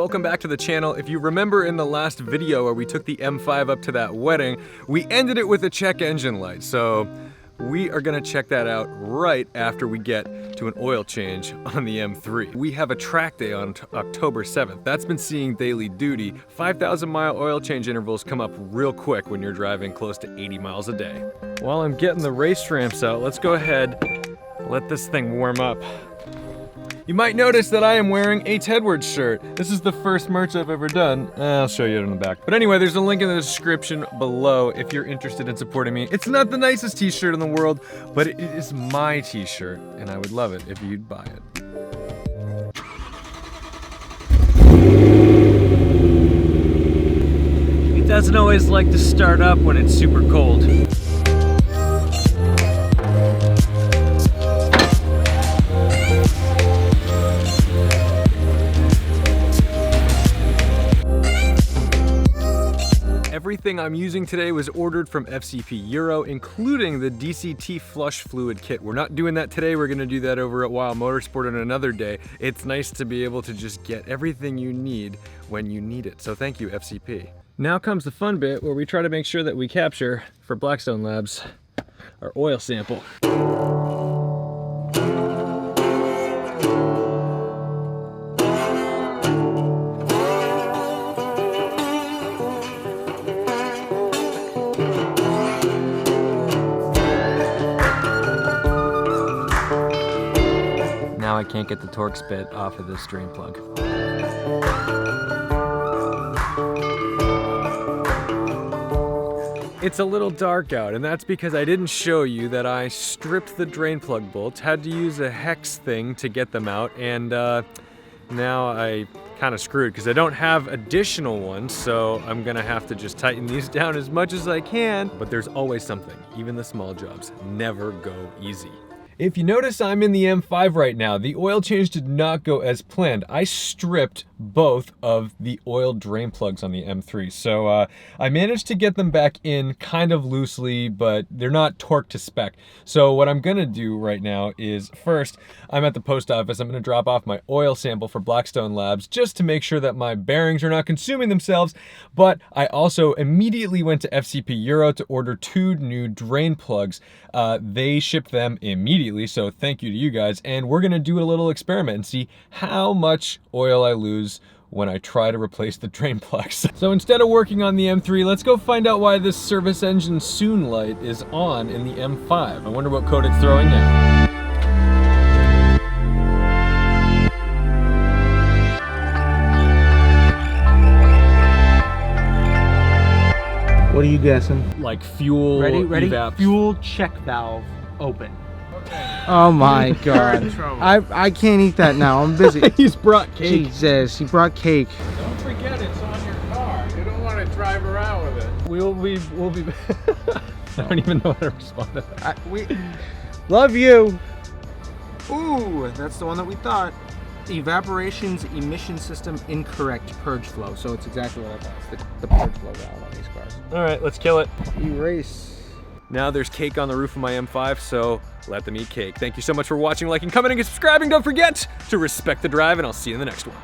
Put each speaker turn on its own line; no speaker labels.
welcome back to the channel. If you remember in the last video where we took the M5 up to that wedding, we ended it with a check engine light. So we are gonna check that out right after we get to an oil change on the M3. We have a track day on October 7th. That's been seeing daily duty. 5,000 mile oil change intervals come up real quick when you're driving close to 80 miles a day. While I'm getting the race ramps out, let's go ahead, let this thing warm up. You might notice that I am wearing a Tedward shirt. This is the first merch I've ever done. I'll show you it in the back. But anyway, there's a link in the description below if you're interested in supporting me. It's not the nicest t-shirt in the world, but it is my t-shirt, and I would love it if you'd buy it. It doesn't always like to start up when it's super cold. Everything I'm using today was ordered from FCP Euro, including the DCT flush fluid kit. We're not doing that today, we're gonna do that over at Wild Motorsport on another day. It's nice to be able to just get everything you need when you need it, so thank you, FCP. Now comes the fun bit where we try to make sure that we capture, for Blackstone Labs, our oil sample. Now I can't get the torx bit off of this drain plug. It's a little dark out, and that's because I didn't show you that I stripped the drain plug bolts, had to use a hex thing to get them out, and now I kind of screwed because I don't have additional ones, so I'm gonna have to just tighten these down as much as I can. But there's always something. Even the small jobs never go easy. If you notice, I'm in the M5 right now. The oil change did not go as planned. I stripped both of the oil drain plugs on the M3. So I managed to get them back in kind of loosely, but they're not torqued to spec. So what I'm gonna do right now is, first, I'm at the post office. I'm gonna drop off my oil sample for Blackstone Labs just to make sure that my bearings are not consuming themselves. But I also immediately went to FCP Euro to order 2 new drain plugs. They shipped them immediately, so thank you to you guys. And we're gonna do a little experiment and see how much oil I lose when I try to replace the drain plugs. So instead of working on the M3, let's go find out why this service engine soon light is on in the M5. I wonder what code it's throwing now.
What are you guessing?
Like fuel.
Ready?
Evap.
Fuel check valve open. Oh my god. I can't eat that now. I'm busy.
He's brought cake.
Jesus, he brought cake.
Don't forget it's on your car. You don't want to drive around with it.
We'll be I don't even know how to respond to that.
We love you. Ooh, that's the one that we thought. Evaporation's emission system incorrect purge flow. So it's exactly what I thought. It's the purge flow valve on these cars.
All right, let's kill it.
Erase.
Now there's cake on the roof of my M5, so let them eat cake. Thank you so much for watching, liking, commenting, and subscribing. Don't forget to respect the drive, and I'll see you in the next one.